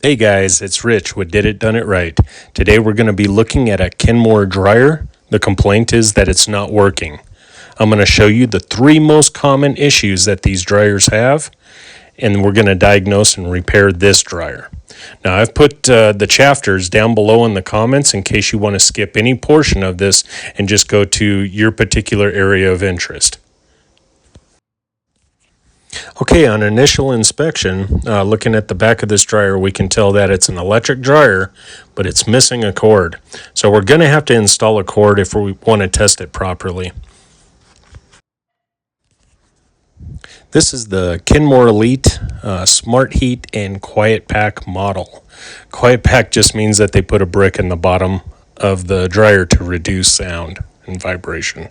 Hey guys, it's Rich with Did It Done It Right. Today we're going to be looking at a Kenmore dryer. The complaint is that it's not working. I'm going to show you the 3 most common issues that these dryers have, and we're going to diagnose and repair this dryer. Now I've put the chapters down below in the comments in case you want to skip any portion of this and just go to your particular area of interest. Okay, on initial inspection, looking at the back of this dryer, we can tell that it's an electric dryer, but it's missing a cord. So we're going to have to install a cord if we want to test it properly. This is the Kenmore Elite Smart Heat and Quiet Pack model. Quiet Pack just means that they put a brick in the bottom of the dryer to reduce sound and vibration.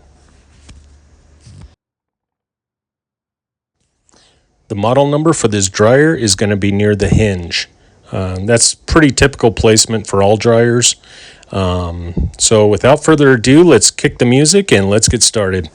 The model number for this dryer is going to be near the hinge. That's pretty typical placement for all dryers. So without further ado, let's kick the music and let's get started.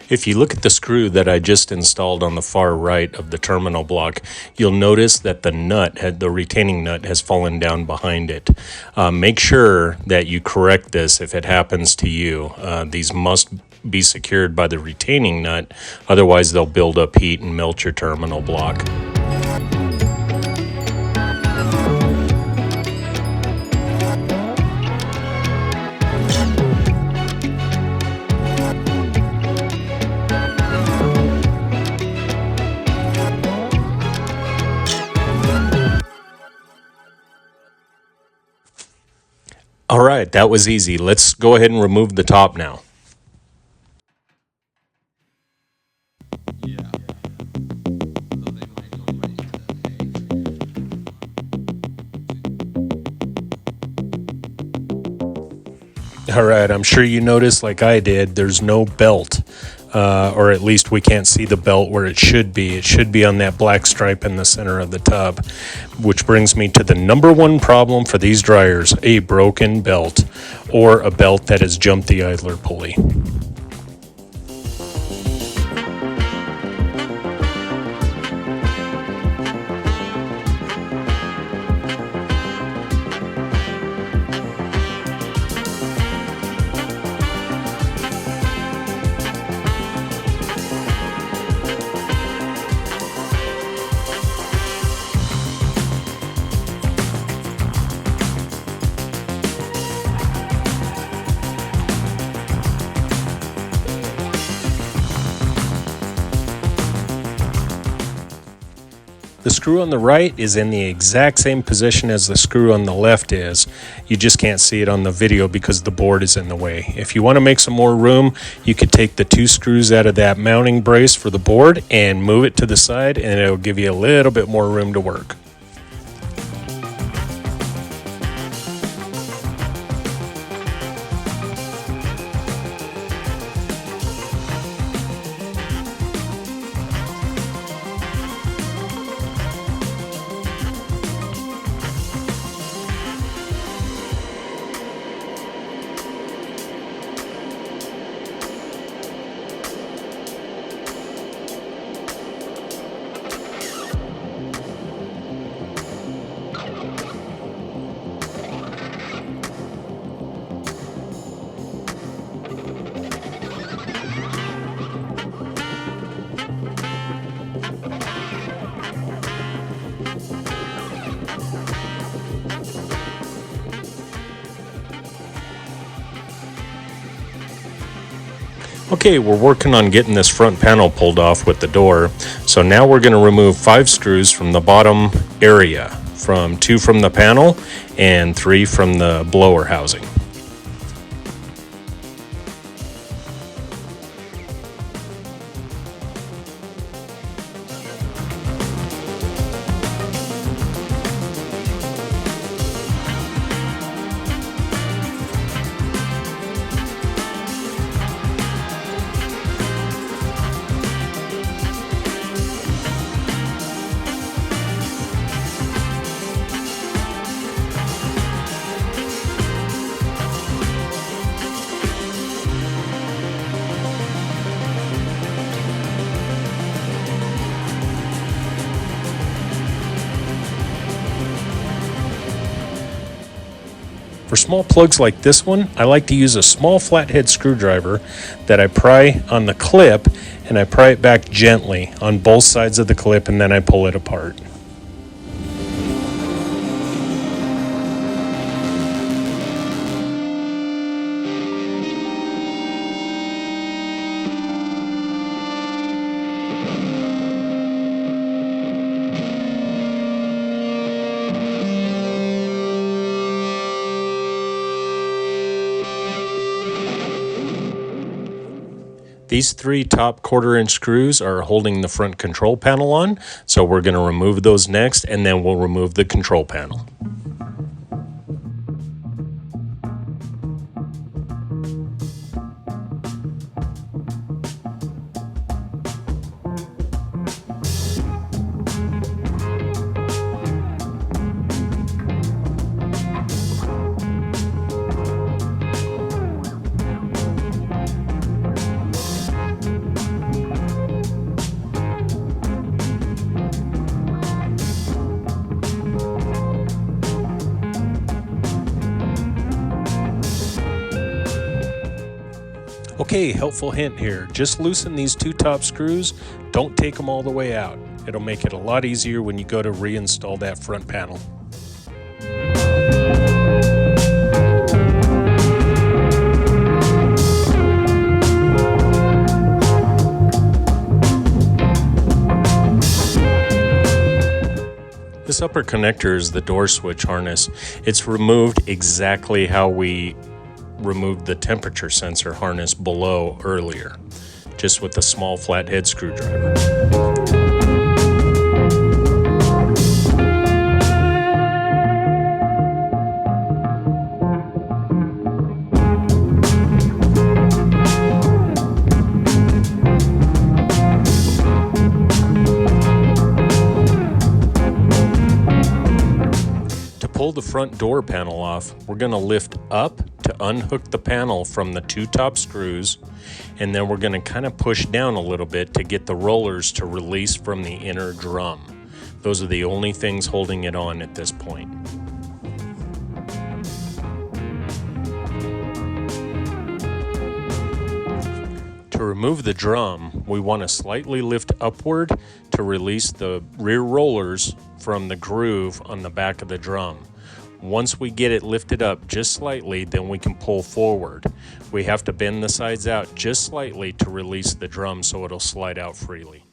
If you look at the screw that I just installed on the far right of the terminal block, you'll notice that the retaining nut has fallen down behind it. Make sure that you correct this if it happens to you. These must be secured by the retaining nut, otherwise they'll build up heat and melt your terminal block. All right, that was easy. Let's go ahead and remove the top now. All right, I'm sure you noticed, like I did, there's no belt. Or at least we can't see the belt where it should be. It should be on that black stripe in the center of the tub, which brings me to the number 1 problem for these dryers: a broken belt or a belt that has jumped the idler pulley. The screw on the right is in the exact same position as the screw on the left is. You just can't see it on the video because the board is in the way. If you want to make some more room, you could take the 2 screws out of that mounting brace for the board and move it to the side, and it'll give you a little bit more room to work. Okay, we're working on getting this front panel pulled off with the door. So now we're going to remove 5 screws from the bottom area, from 2 from the panel and 3 from the blower housing. For small plugs like this one, I like to use a small flathead screwdriver that I pry on the clip, and I pry it back gently on both sides of the clip, and then I pull it apart. These 3 top 1/4-inch screws are holding the front control panel on, so we're going to remove those next, and then we'll remove the control panel. Okay, helpful hint here. Just loosen these 2 top screws. Don't take them all the way out. It'll make it a lot easier when you go to reinstall that front panel. This upper connector is the door switch harness. It's removed exactly how we removed the temperature sensor harness below earlier, just with a small flathead screwdriver. To pull the front door panel off, we're going to lift up to unhook the panel from the 2 top screws, and then we're going to kind of push down a little bit to get the rollers to release from the inner drum. Those are the only things holding it on at this point. To remove the drum, we want to slightly lift upward to release the rear rollers from the groove on the back of the drum. Once we get it lifted up just slightly, then we can pull forward. We have to bend the sides out just slightly to release the drum so it'll slide out freely.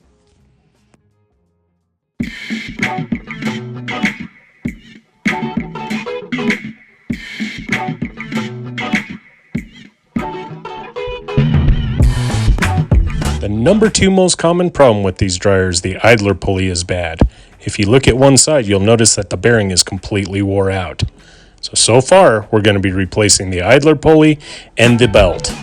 The number 2 most common problem with these dryers, the idler pulley, is bad. If you look at one side, you'll notice that the bearing is completely wore out. So far, we're going to be replacing the idler pulley and the belt.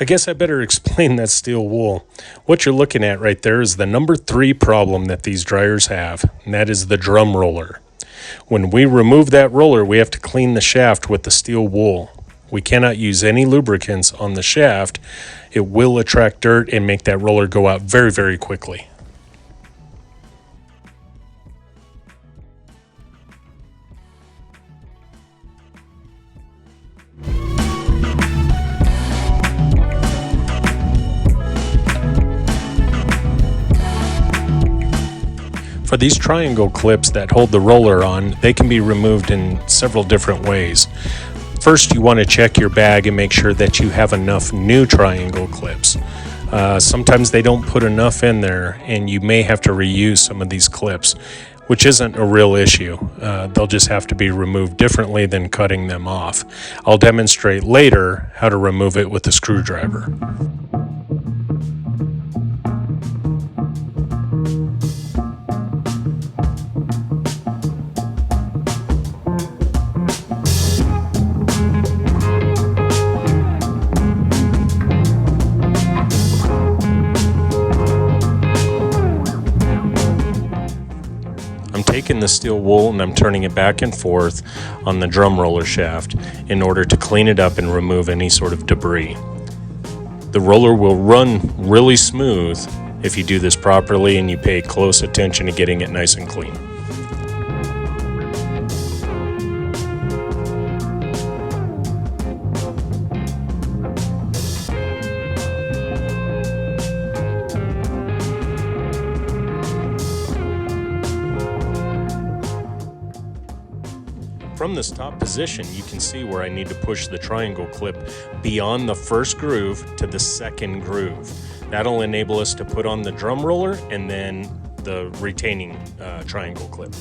I guess I better explain that steel wool. What you're looking at right there is the number 3 problem that these dryers have, and that is the drum roller. When we remove that roller, we have to clean the shaft with the steel wool. We cannot use any lubricants on the shaft. It will attract dirt and make that roller go out very, very quickly. For these triangle clips that hold the roller on, they can be removed in several different ways. First, you want to check your bag and make sure that you have enough new triangle clips. Sometimes they don't put enough in there, and you may have to reuse some of these clips, which isn't a real issue. They'll just have to be removed differently than cutting them off. I'll demonstrate later how to remove it with a screwdriver. I'm taking the steel wool and I'm turning it back and forth on the drum roller shaft in order to clean it up and remove any sort of debris. The roller will run really smooth if you do this properly and you pay close attention to getting it nice and clean. From this top position, you can see where I need to push the triangle clip beyond the first groove to the second groove. That'll enable us to put on the drum roller and then the retaining triangle clip.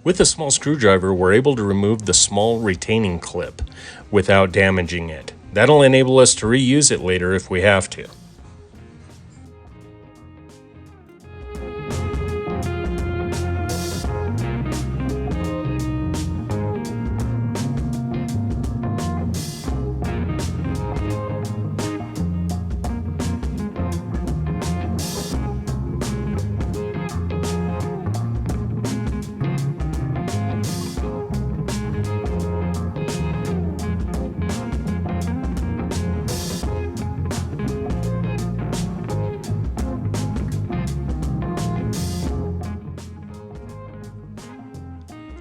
With a small screwdriver, we're able to remove the small retaining clip without damaging it. That'll enable us to reuse it later if we have to.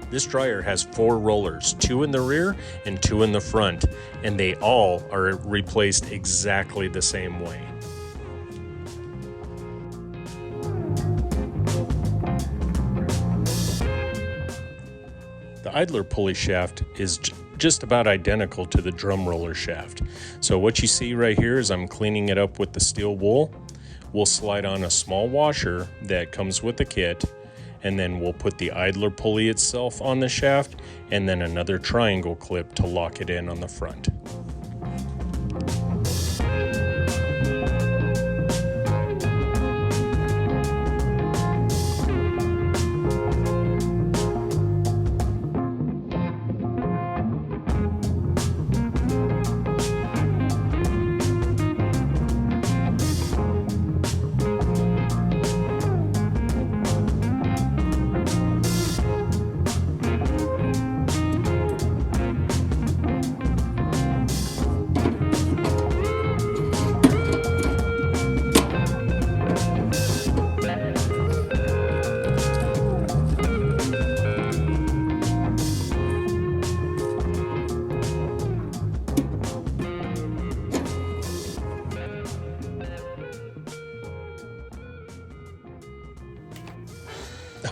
This dryer has 4 rollers, 2 in the rear and 2 in the front, and they all are replaced exactly the same way. The idler pulley shaft is just about identical to the drum roller shaft. So what you see right here is I'm cleaning it up with the steel wool. We'll slide on a small washer that comes with the kit, and then we'll put the idler pulley itself on the shaft and then another triangle clip to lock it in on the front.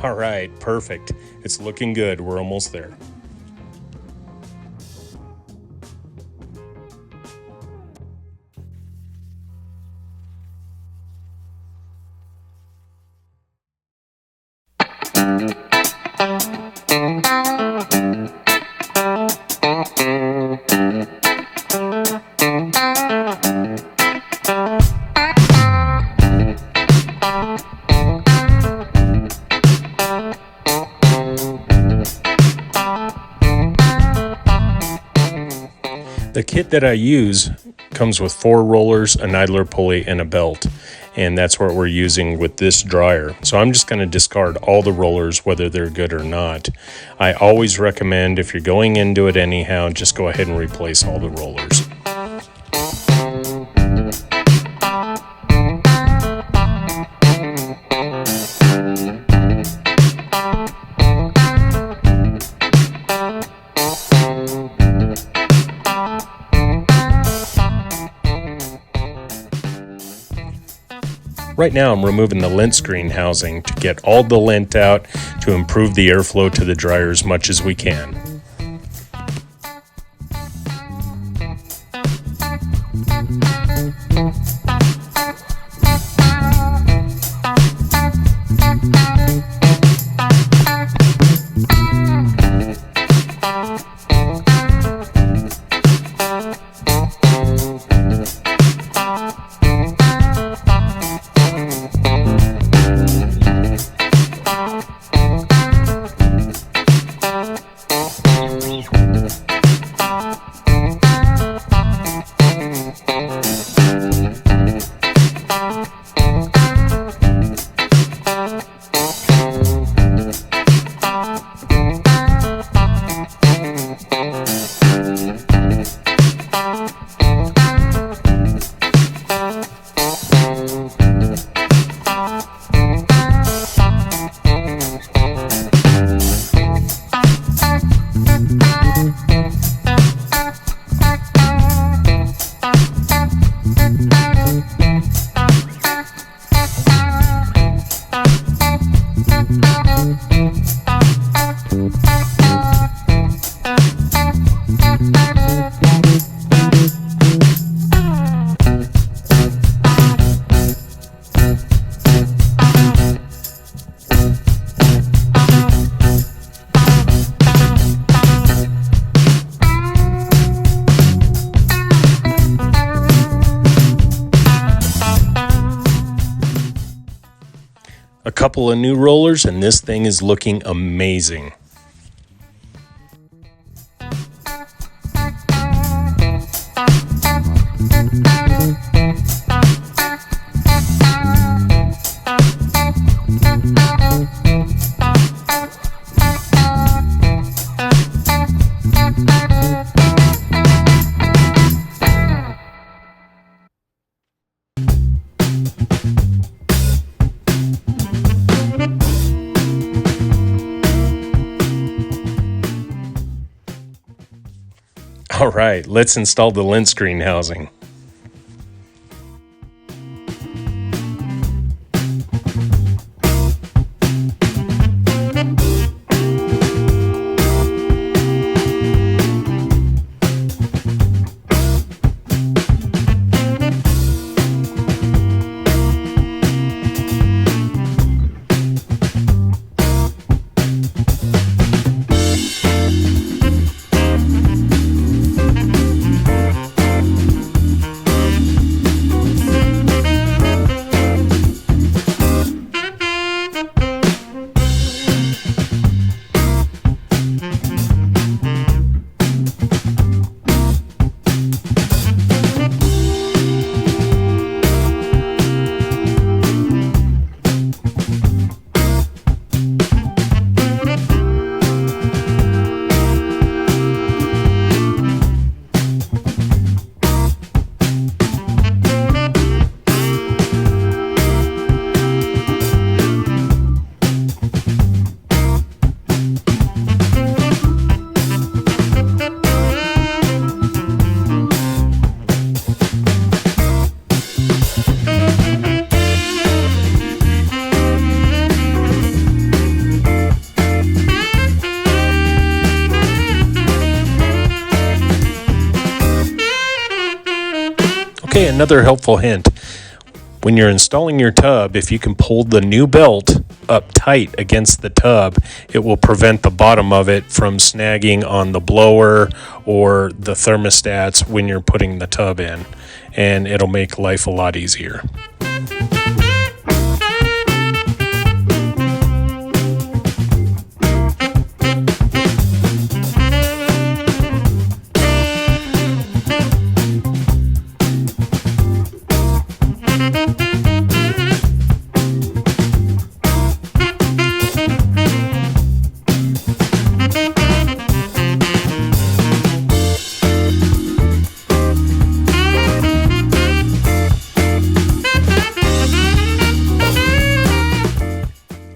All right, perfect. It's looking good. We're almost there. The kit that I use comes with 4 rollers, an idler pulley, and a belt, and that's what we're using with this dryer. So I'm just going to discard all the rollers, whether they're good or not. I always recommend, if you're going into it anyhow, just go ahead and replace all the rollers. Right now I'm removing the lint screen housing to get all the lint out to improve the airflow to the dryer as much as we can. A couple of new rollers and this thing is looking amazing. All right, let's install the lint screen housing. Okay, another helpful hint. When you're installing your tub, if you can pull the new belt up tight against the tub, it will prevent the bottom of it from snagging on the blower or the thermostats when you're putting the tub in, and it'll make life a lot easier.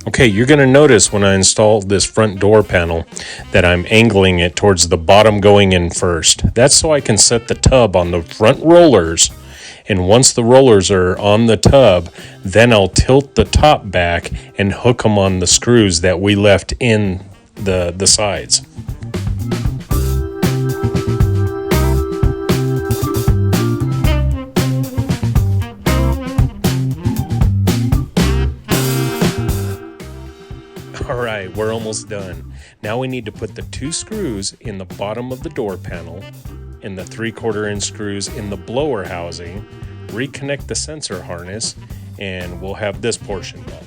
Okay, you're going to notice when I install this front door panel that I'm angling it towards the bottom going in first. That's so I can set the tub on the front rollers, and once the rollers are on the tub, then I'll tilt the top back and hook them on the screws that we left in the sides. Alright, we're almost done. Now we need to put the 2 screws in the bottom of the door panel and the 3/4 inch screws in the blower housing, reconnect the sensor harness, and we'll have this portion done.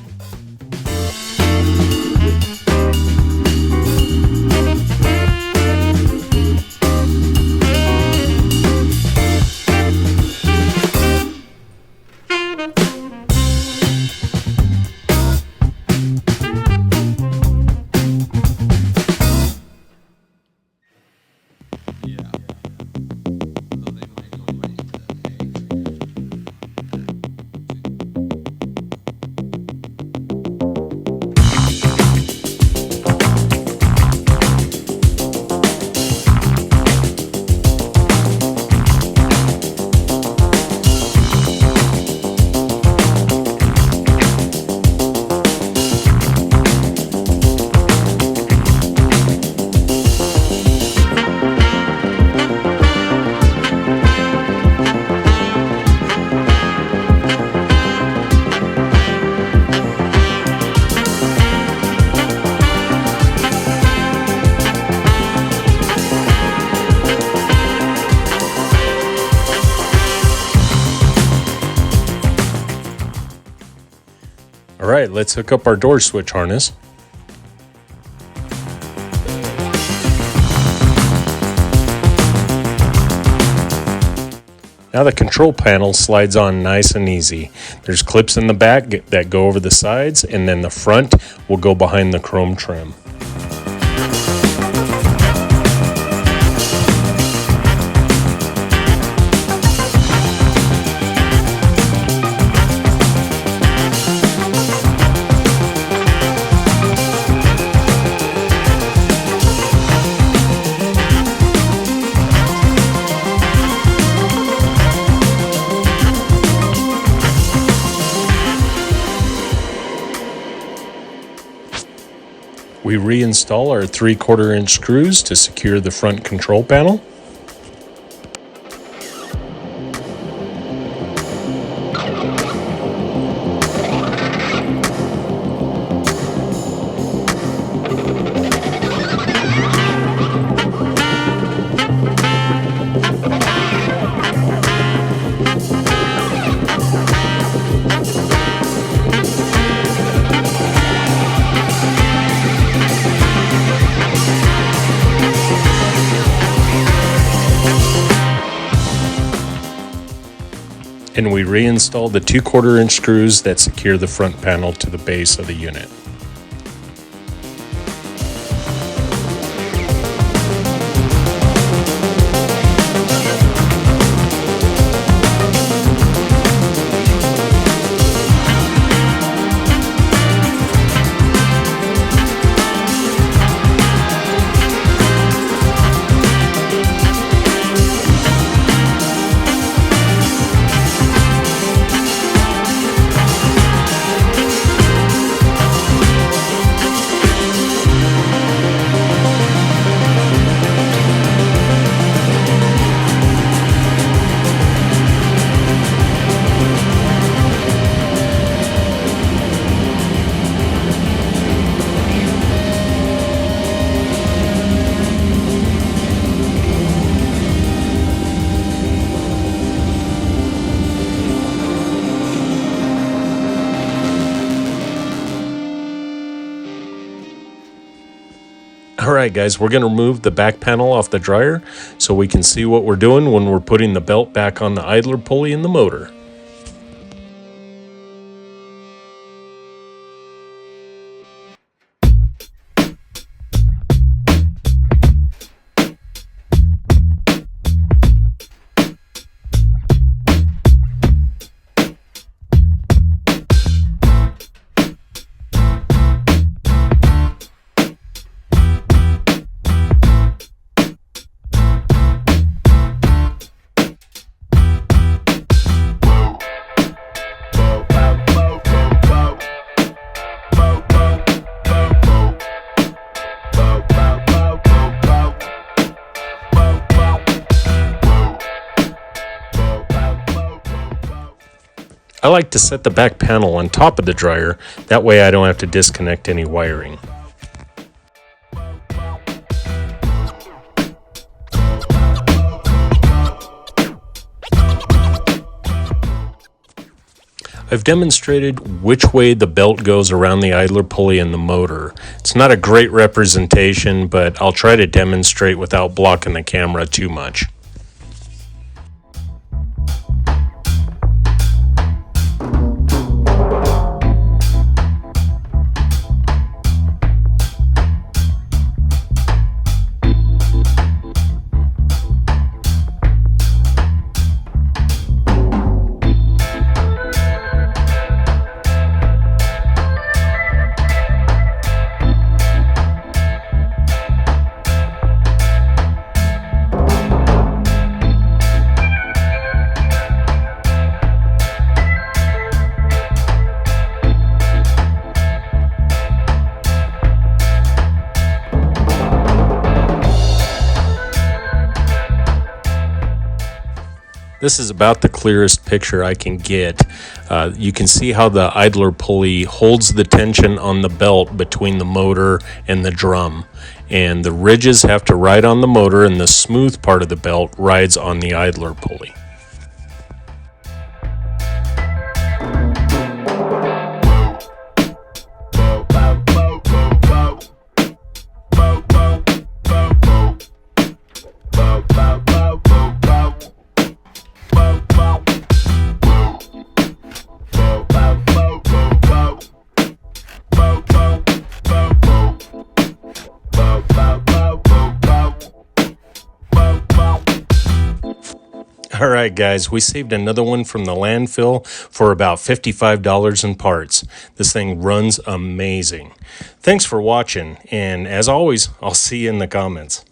Alright, let's hook up our door switch harness. Now the control panel slides on nice and easy. There's clips in the back that go over the sides, and then the front will go behind the chrome trim. We reinstall our 3/4 inch screws to secure the front control panel. And we reinstall the 2/4 inch screws that secure the front panel to the base of the unit. All right, guys, we're going to remove the back panel off the dryer so we can see what we're doing when we're putting the belt back on the idler pulley in the motor. I like to set the back panel on top of the dryer, that way I don't have to disconnect any wiring. I've demonstrated which way the belt goes around the idler pulley and the motor. It's not a great representation, but I'll try to demonstrate without blocking the camera too much. This is about the clearest picture I can get. You can see how the idler pulley holds the tension on the belt between the motor and the drum. And the ridges have to ride on the motor and the smooth part of the belt rides on the idler pulley. All right, guys, we saved another one from the landfill for about $55 in parts. This thing runs amazing. Thanks for watching, and as always, I'll see you in the comments.